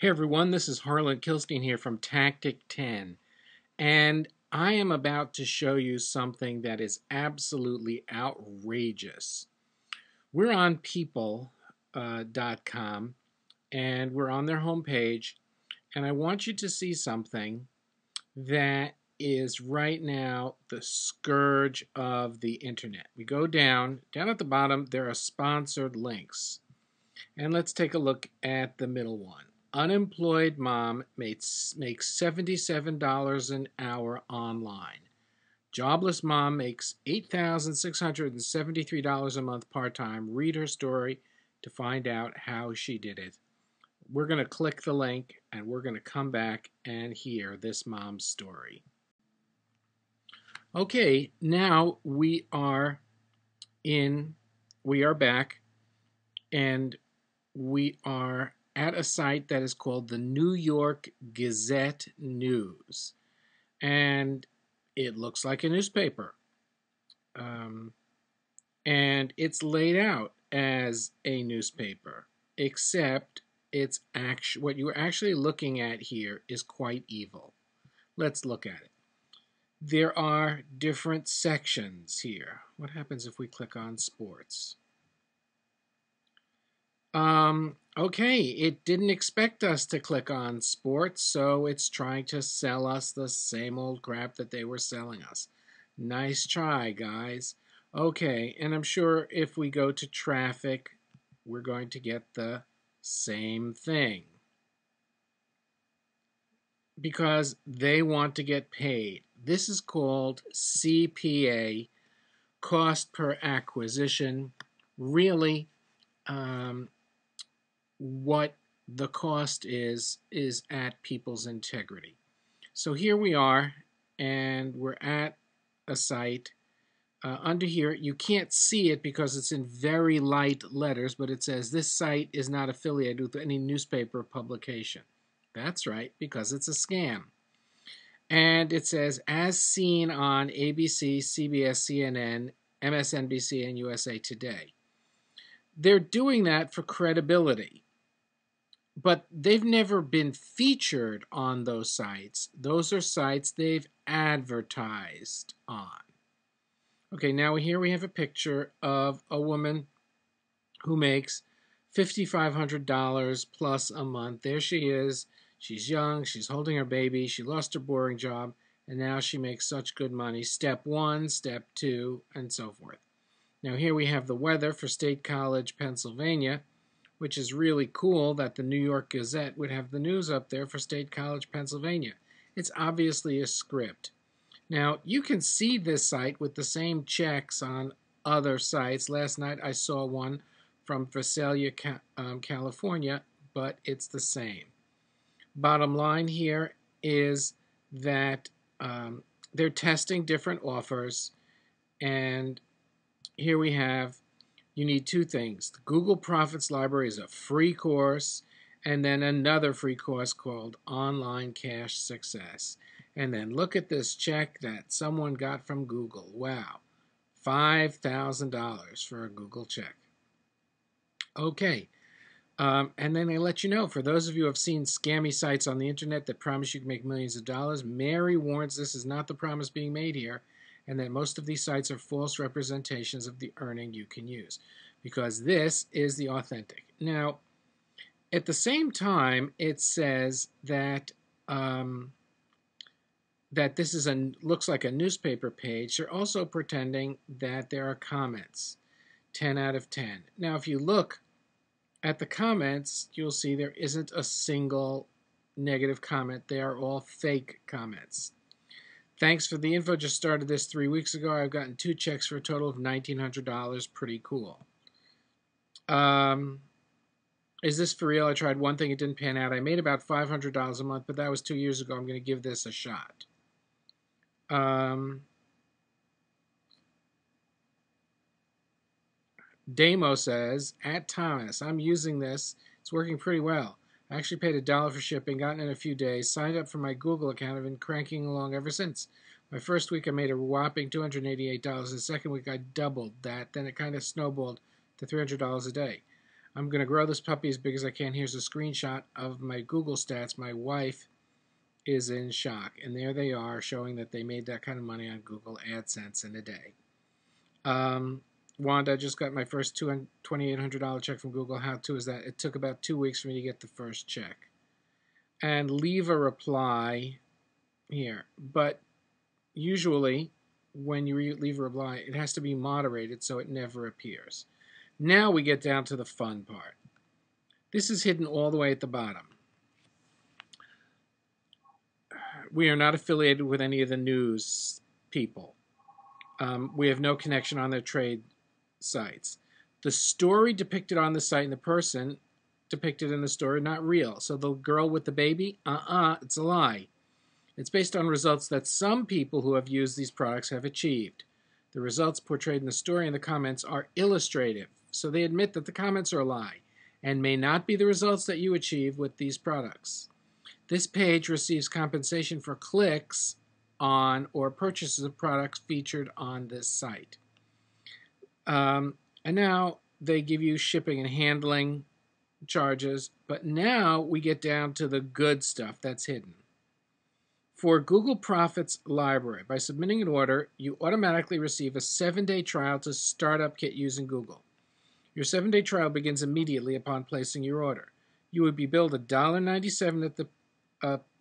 Hey everyone, this is Harlan Kilstein here from Tactic10, and I am about to show you something that is absolutely outrageous. We're on people.com and we're on their homepage, and I want you to see something that is right now the scourge of the internet. We go down at the bottom, there are sponsored links, and let's take a look at the middle one. Unemployed mom makes $77 an hour online. Jobless mom makes $8,673 a month part-time. Read her story to find out how she did it. We're going to click the link and we're going to come back and hear this mom's story. Okay, now we are back, and we are at a site that is called the New York Gazette News, and it looks like a newspaper, and it's laid out as a newspaper, except it's what you're actually looking at here is quite evil. Let's look at it. There are different sections here. What happens if we click on sports? Okay, it didn't expect us to click on sports, so it's trying to sell us the same old crap that they were selling us. Nice try, guys. Okay, and I'm sure if we go to traffic, we're going to get the same thing, because they want to get paid. This is called CPA, cost per acquisition. Really, what the cost is at people's integrity. So here we are, and we're at a site. Under here, you can't see it because it's in very light letters, but it says this site is not affiliated with any newspaper publication. That's right, because it's a scam. And it says, as seen on ABC, CBS, CNN, MSNBC, and USA Today. They're doing that for credibility, but they've never been featured on those sites. Those are sites they've advertised on. Okay, now here we have a picture of a woman who makes $5,500 plus a month. There she is. She's young. She's holding her baby. She lost her boring job, and now she makes such good money. Step 1, step 2, and so forth. Now here we have the weather for State College, Pennsylvania, which is really cool that the New York Gazette would have the news up there for State College, Pennsylvania. It's obviously a script. Now, you can see this site with the same checks on other sites. Last night I saw one from Visalia, California, but it's the same. Bottom line here is that they're testing different offers, and here we have, you need two things. The Google Profits Library is a free course, and then another free course called Online Cash Success. And then look at this check that someone got from Google. Wow, $5,000 for a Google check. Okay, and then they let you know, for those of you who have seen scammy sites on the internet that promise you can make millions of dollars, Mary warns this is not the promise being made here, and that most of these sites are false representations of the earning you can use, because this is the authentic. Now, at the same time, it says that that this is looks like a newspaper page. They're also pretending that there are comments, 10 out of 10. Now, if you look at the comments, you'll see there isn't a single negative comment. They are all fake comments. Thanks for the info. Just started this 3 weeks ago. I've gotten 2 checks for a total of $1,900. Pretty cool. Is this for real? I tried one thing. It didn't pan out. I made about $500 a month, but that was 2 years ago. I'm going to give this a shot. Damo says, at Thomas, I'm using this. It's working pretty well. I actually paid $1 for shipping, gotten it in a few days, signed up for my Google account, and been cranking along ever since. My first week I made a whopping $288. The second week I doubled that. Then it kind of snowballed to $300 a day. I'm going to grow this puppy as big as I can. Here's a screenshot of my Google stats. My wife is in shock. And there they are, showing that they made that kind of money on Google AdSense in a day. Wanda, I just got my first $2,800 check from Google. How to is that? It took about 2 weeks for me to get the first check. And leave a reply here. But usually, when you leave a reply, it has to be moderated so it never appears. Now we get down to the fun part. This is hidden all the way at the bottom. We are not affiliated with any of the news people. We have no connection on their trade sites. The story depicted on the site and the person depicted in the story are not real. So the girl with the baby, it's a lie. It's based on results that some people who have used these products have achieved. The results portrayed in the story and the comments are illustrative, so they admit that the comments are a lie and may not be the results that you achieve with these products. This page receives compensation for clicks on or purchases of products featured on this site. And now they give you shipping and handling charges, but now we get down to the good stuff that's hidden. For Google Profits Library, by submitting an order, you automatically receive a 7-day trial to start up Kit using Google. Your 7-day trial begins immediately upon placing your order. You would be billed $1.97 at the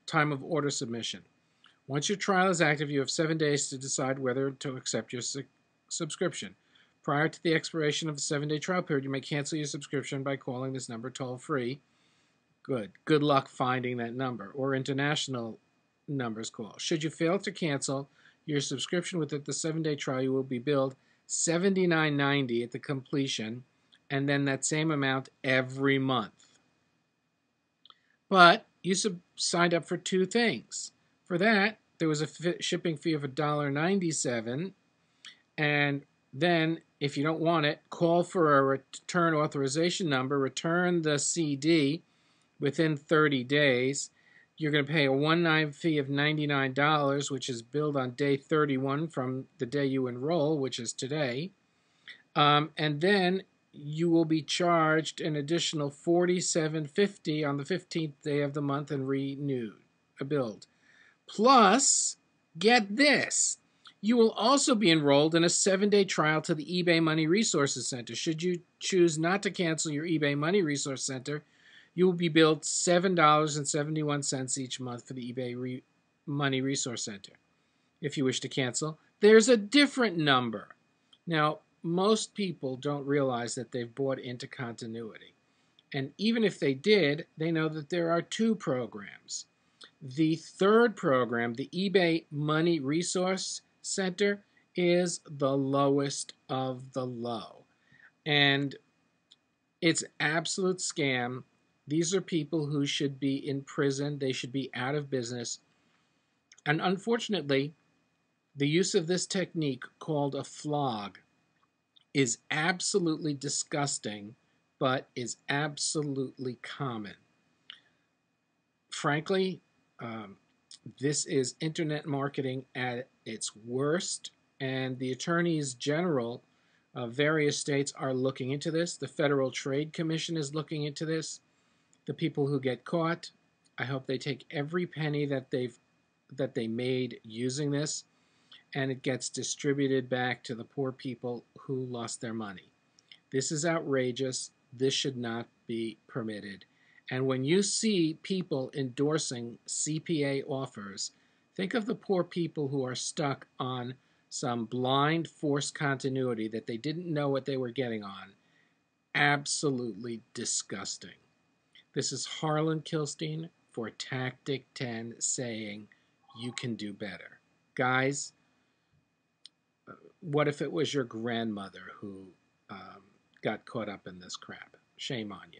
time of order submission. Once your trial is active, you have 7 days to decide whether to accept your subscription. Prior to the expiration of the 7-day trial period, you may cancel your subscription by calling this number toll-free. Good luck finding that number. Or international numbers call. Should you fail to cancel your subscription within the 7-day trial, you will be billed $79.90 at the completion, and then that same amount every month. But you signed up for two things. For that, there was a shipping fee of $1.97, and then, if you don't want it, call for a return authorization number, return the CD within 30 days. You're going to pay a one-time fee of $99, which is billed on day 31 from the day you enroll, which is today. And then you will be charged an additional $47.50 on the 15th day of the month and billed. Plus, get this, you will also be enrolled in a 7-day trial to the eBay Money Resources Center. Should you choose not to cancel your eBay Money Resource Center, you will be billed $7.71 each month for the eBay Money Resource Center. If you wish to cancel, there's a different number. Now, most people don't realize that they've bought into continuity. And even if they did, they know that there are two programs. The third program, the eBay Money Resource Center, is the lowest of the low. And it's an absolute scam. These are people who should be in prison. They should be out of business. And unfortunately, the use of this technique called a flog is absolutely disgusting, but is absolutely common. Frankly, this is internet marketing at its worst, and the attorneys general of various states are looking into this. The Federal Trade Commission is looking into this. The people who get caught, I hope they take every penny that they made using this, and it gets distributed back to the poor people who lost their money. This is outrageous. This should not be permitted. And when you see people endorsing CPA offers, think of the poor people who are stuck on some blind forced continuity that they didn't know what they were getting on. Absolutely disgusting. This is Harlan Kilstein for Tactic10 saying you can do better. Guys, what if it was your grandmother who got caught up in this crap? Shame on you.